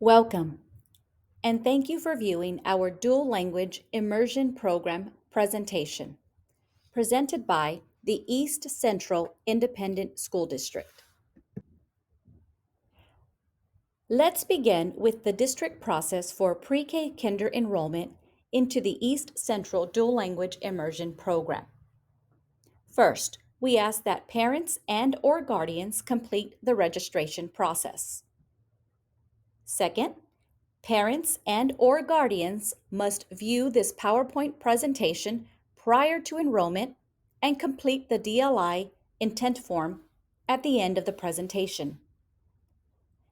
Welcome, and thank you for viewing our dual language immersion program presentation, presented by the East Central Independent School District. Let's begin with the district process for pre-K kinder enrollment into the East Central Dual Language Immersion Program. First, we ask that parents and/or guardians complete the registration process. Second, parents and/or guardians must view this PowerPoint presentation prior to enrollment and complete the DLI intent form at the end of the presentation.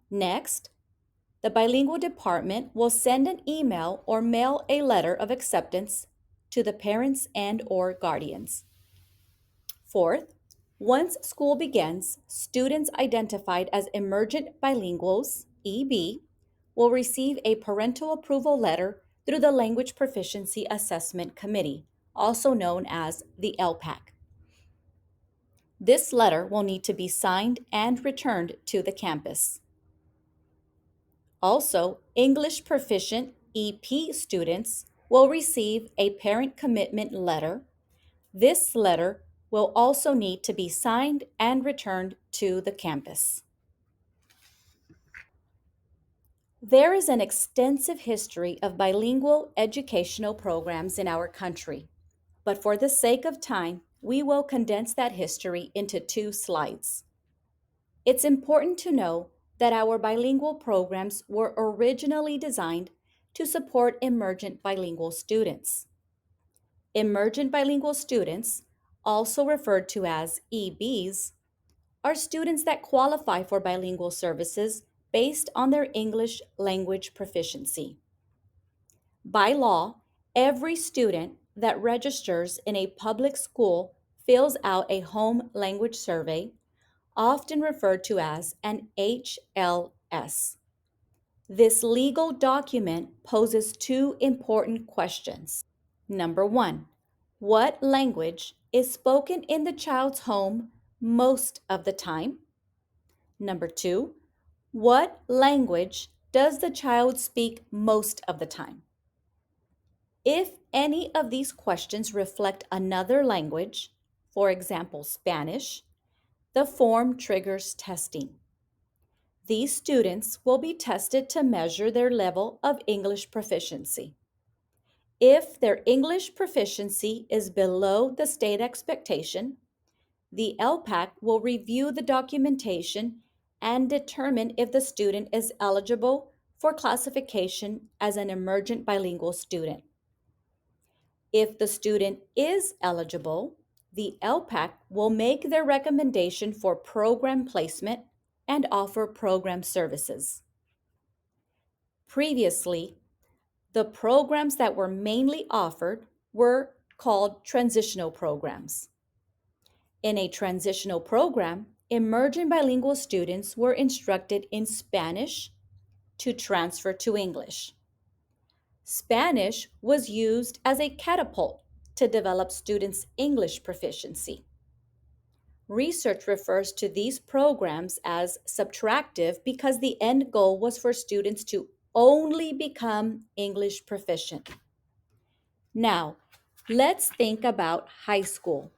Next, the bilingual department will send an email or mail a letter of acceptance to the parents and/or guardians. Fourth, once school begins, students identified as emergent bilinguals, EB, will receive a parental approval letter through the Language Proficiency Assessment Committee, also known as the LPAC. This letter will need to be signed and returned to the campus. Also, English proficient EP students will receive a parent commitment letter. This letter will also need to be signed and returned to the campus. There is an extensive history of bilingual educational programs in our country, but for the sake of time, we will condense that history into 2 slides. It's important to know that our bilingual programs were originally designed to support emergent bilingual students. Emergent bilingual students, also referred to as EBs, are students that qualify for bilingual services based on their English language proficiency. By law, every student that registers in a public school fills out a home language survey, often referred to as an HLS. This legal document poses 2 important questions. Number 1, what language is spoken in the child's home most of the time? Number 2, what language does the child speak most of the time? If any of these questions reflect another language, for example, Spanish, the form triggers testing. These students will be tested to measure their level of English proficiency. If their English proficiency is below the state expectation, the LPAC will review the documentation and determine if the student is eligible for classification as an emergent bilingual student. If the student is eligible, the LPAC will make their recommendation for program placement and offer program services. Previously, the programs that were mainly offered were called transitional programs. In a transitional program, emergent bilingual students were instructed in Spanish to transfer to English. Spanish was used as a catapult to develop students' English proficiency. Research refers to these programs as subtractive because the end goal was for students to only become English proficient. Now, let's think about high school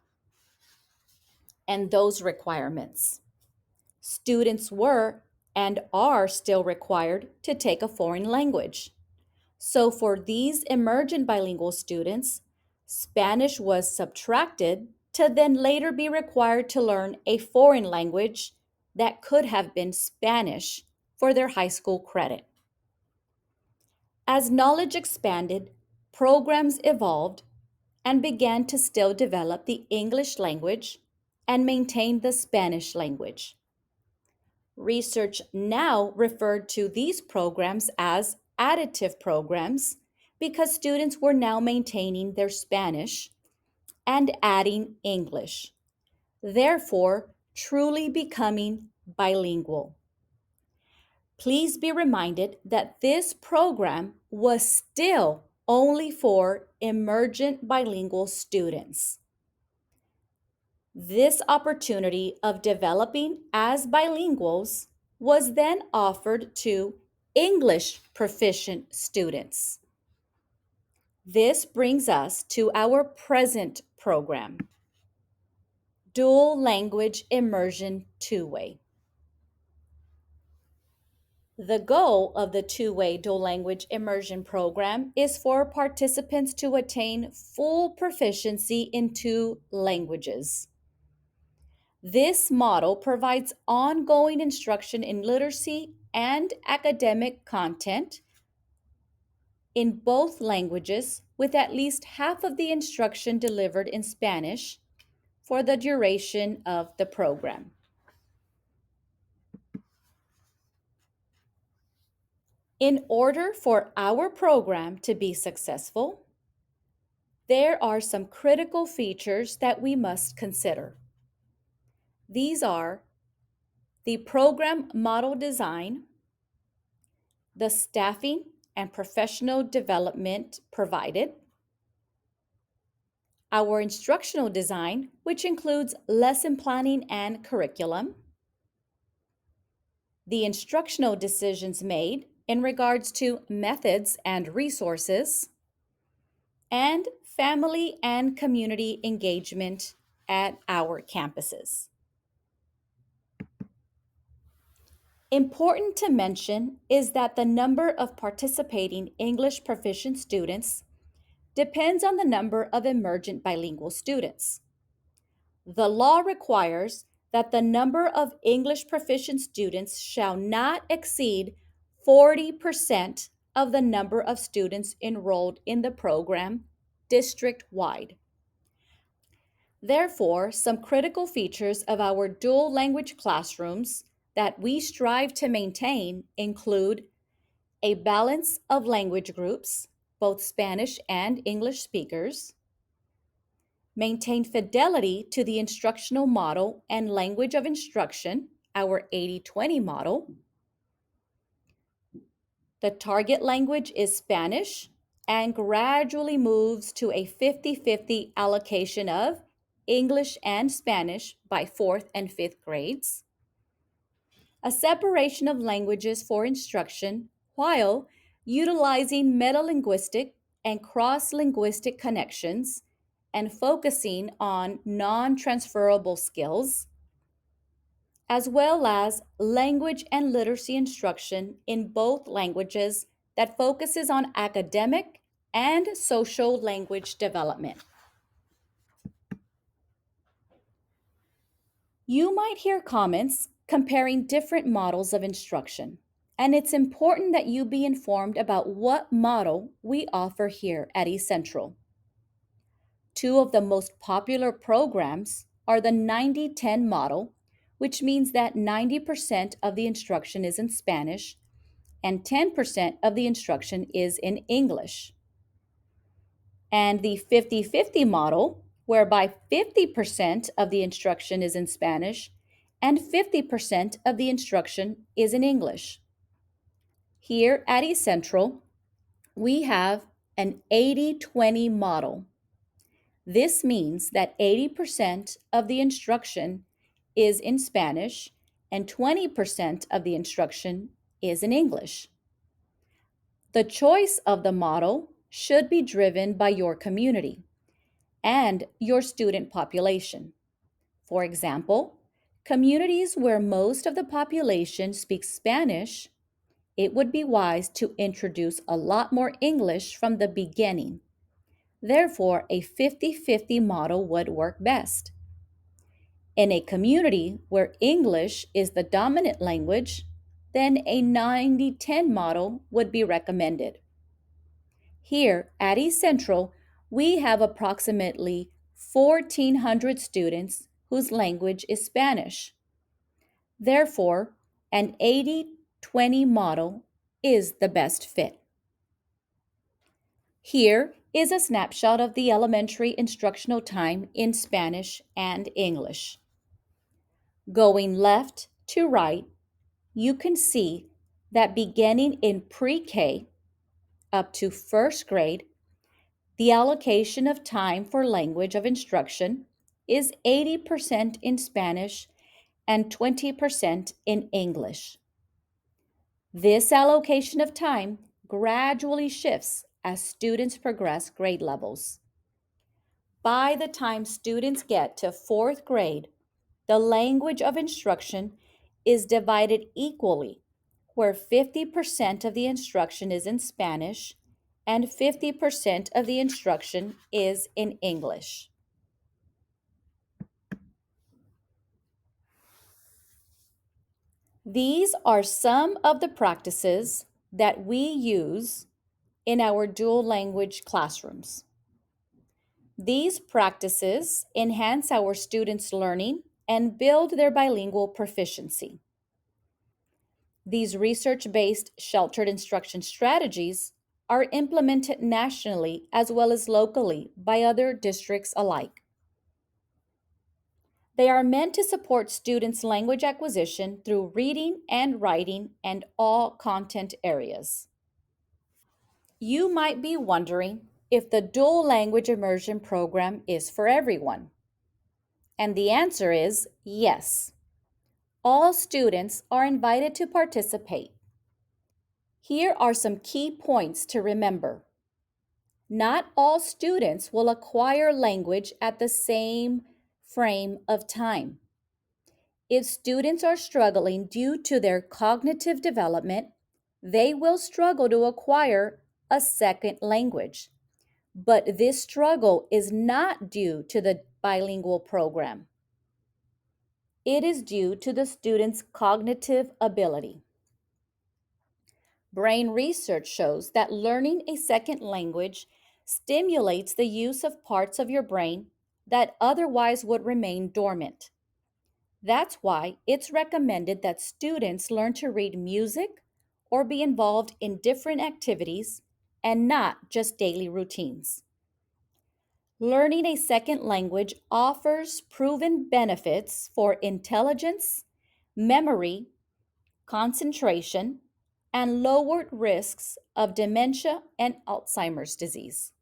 and those requirements. Students were and are still required to take a foreign language. So for these emergent bilingual students, Spanish was subtracted to then later be required to learn a foreign language that could have been Spanish for their high school credit. As knowledge expanded, programs evolved and began to still develop the English language and maintain the Spanish language. Research now referred to these programs as additive programs because students were now maintaining their Spanish and adding English, therefore truly becoming bilingual. Please be reminded that this program was still only for emergent bilingual students. This opportunity of developing as bilinguals was then offered to English proficient students. This brings us to our present program, Dual Language Immersion Two-Way. The goal of the two-way dual language immersion program is for participants to attain full proficiency in two languages. This model provides ongoing instruction in literacy and academic content in both languages, with at least half of the instruction delivered in Spanish for the duration of the program. In order for our program to be successful, there are some critical features that we must consider. These are the program model design, the staffing and professional development provided, our instructional design, which includes lesson planning and curriculum, the instructional decisions made in regards to methods and resources, and family and community engagement at our campuses. Important to mention is that the number of participating English proficient students depends on the number of emergent bilingual students. The law requires that the number of English proficient students shall not exceed 40% of the number of students enrolled in the program district-wide. Therefore, some critical features of our dual language classrooms that we strive to maintain include a balance of language groups, both Spanish and English speakers, maintain fidelity to the instructional model and language of instruction, our 80-20 model. The target language is Spanish and gradually moves to a 50-50 allocation of English and Spanish by 4th and 5th grades. A separation of languages for instruction while utilizing metalinguistic and cross-linguistic connections and focusing on non-transferable skills, as well as language and literacy instruction in both languages that focuses on academic and social language development. You might hear comments comparing different models of instruction, and it's important that you be informed about what model we offer here at East Central. Two of the most popular programs are the 90-10 model, which means that 90% of the instruction is in Spanish and 10% of the instruction is in English. And the 50-50 model, whereby 50% of the instruction is in Spanish and 50% of the instruction is in English. Here at East Central, we have an 80-20 model. This means that 80% of the instruction is in Spanish and 20% of the instruction is in English. The choice of the model should be driven by your community and your student population. For example, communities where most of the population speaks Spanish, it would be wise to introduce a lot more English from the beginning. Therefore, a 50-50 model would work best. In a community where English is the dominant language, then a 90-10 model would be recommended. Here at East Central, we have approximately 1,400 students whose language is Spanish. Therefore, an 80-20 model is the best fit. Here is a snapshot of the elementary instructional time in Spanish and English. Going left to right, you can see that beginning in pre-K up to first grade, the allocation of time for language of instruction is 80% in Spanish and 20% in English. This allocation of time gradually shifts as students progress grade levels. By the time students get to fourth grade, the language of instruction is divided equally, where 50% of the instruction is in Spanish and 50% of the instruction is in English. These are some of the practices that we use in our dual language classrooms. These practices enhance our students' learning and build their bilingual proficiency. These research-based sheltered instruction strategies are implemented nationally as well as locally by other districts alike. They are meant to support students' language acquisition through reading and writing and all content areas. You might be wondering if the dual language immersion program is for everyone. And the answer is yes. All students are invited to participate. Here are some key points to remember. Not all students will acquire language at the same frame of time. If students are struggling due to their cognitive development, they will struggle to acquire a second language. But this struggle is not due to the bilingual program. It is due to the student's cognitive ability. Brain research shows that learning a second language stimulates the use of parts of your brain that otherwise would remain dormant. That's why it's recommended that students learn to read music or be involved in different activities and not just daily routines. Learning a second language offers proven benefits for intelligence, memory, concentration, and lowered risks of dementia and Alzheimer's disease.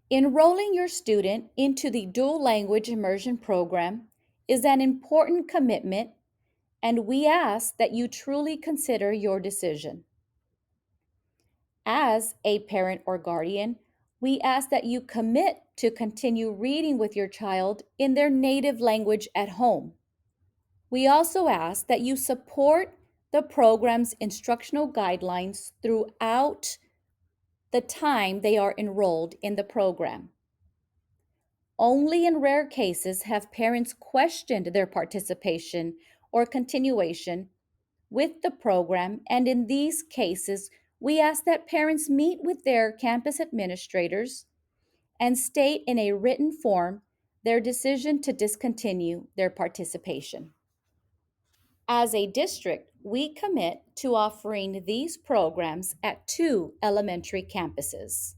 Enrolling your student into the dual language immersion program is an important commitment, and we ask that you truly consider your decision. As a parent or guardian, we ask that you commit to continue reading with your child in their native language at home. We also ask that you support the program's instructional guidelines throughout the time they are enrolled in the program. Only in rare cases have parents questioned their participation or continuation with the program, and in these cases, we ask that parents meet with their campus administrators and state in a written form their decision to discontinue their participation. As a district, we commit to offering these programs at 2 elementary campuses,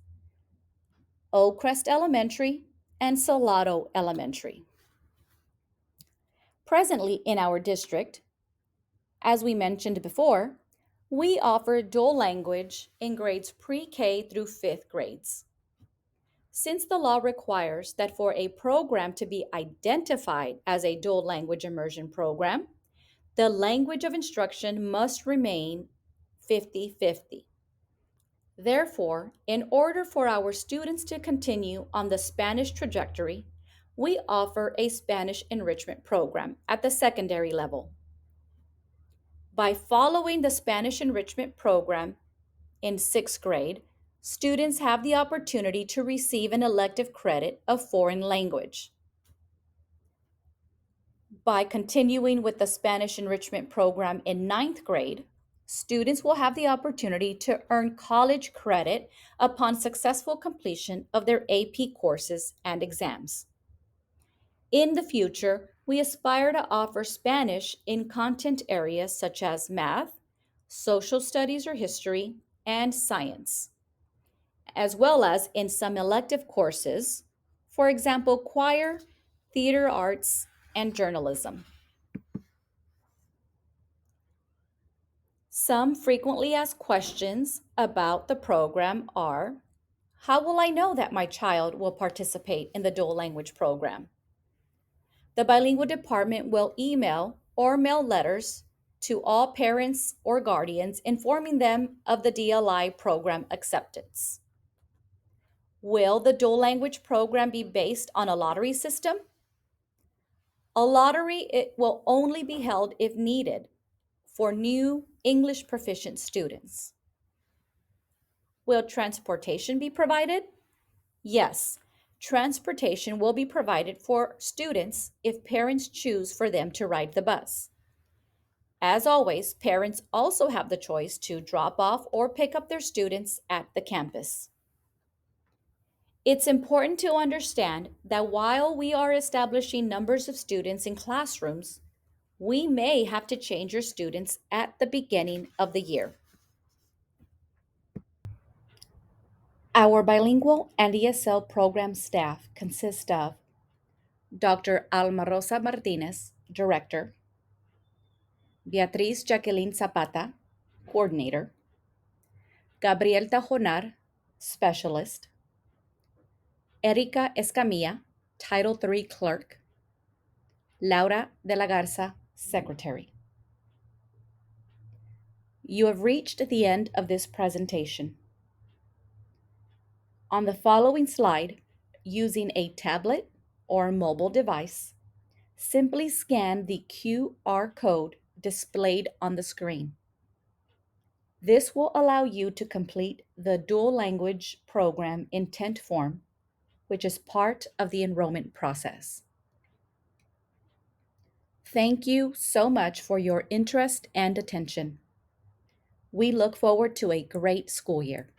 Oakcrest Elementary and Salado Elementary. Presently in our district, as we mentioned before, we offer dual language in grades pre-K through 5th grades. Since the law requires that for a program to be identified as a dual language immersion program, the language of instruction must remain 50-50. Therefore, in order for our students to continue on the Spanish trajectory, we offer a Spanish enrichment program at the secondary level. By following the Spanish enrichment program in 6th grade, students have the opportunity to receive an elective credit of foreign language. By continuing with the Spanish enrichment program in 9th grade, students will have the opportunity to earn college credit upon successful completion of their AP courses and exams. In the future, we aspire to offer Spanish in content areas such as math, social studies or history, and science, as well as in some elective courses, for example, choir, theater arts, and journalism. Some frequently asked questions about the program are, how will I know that my child will participate in the dual language program? The bilingual department will email or mail letters to all parents or guardians, informing them of the DLI program acceptance. Will the dual language program be based on a lottery system? A lottery it will only be held if needed for new English proficient students. Will transportation be provided? Yes, transportation will be provided for students if parents choose for them to ride the bus. As always, parents also have the choice to drop off or pick up their students at the campus. It's important to understand that while we are establishing numbers of students in classrooms, we may have to change your students at the beginning of the year. Our bilingual and ESL program staff consist of Dr. Alma Rosa Martinez, Director, Beatriz Jacqueline Zapata, Coordinator, Gabriel Tajonar, Specialist, Erika Escamilla, Title III Clerk, Laura de la Garza, Secretary. You have reached the end of this presentation. On the following slide, using a tablet or mobile device, simply scan the QR code displayed on the screen. This will allow you to complete the dual language program intent form, which is part of the enrollment process. Thank you so much for your interest and attention. We look forward to a great school year.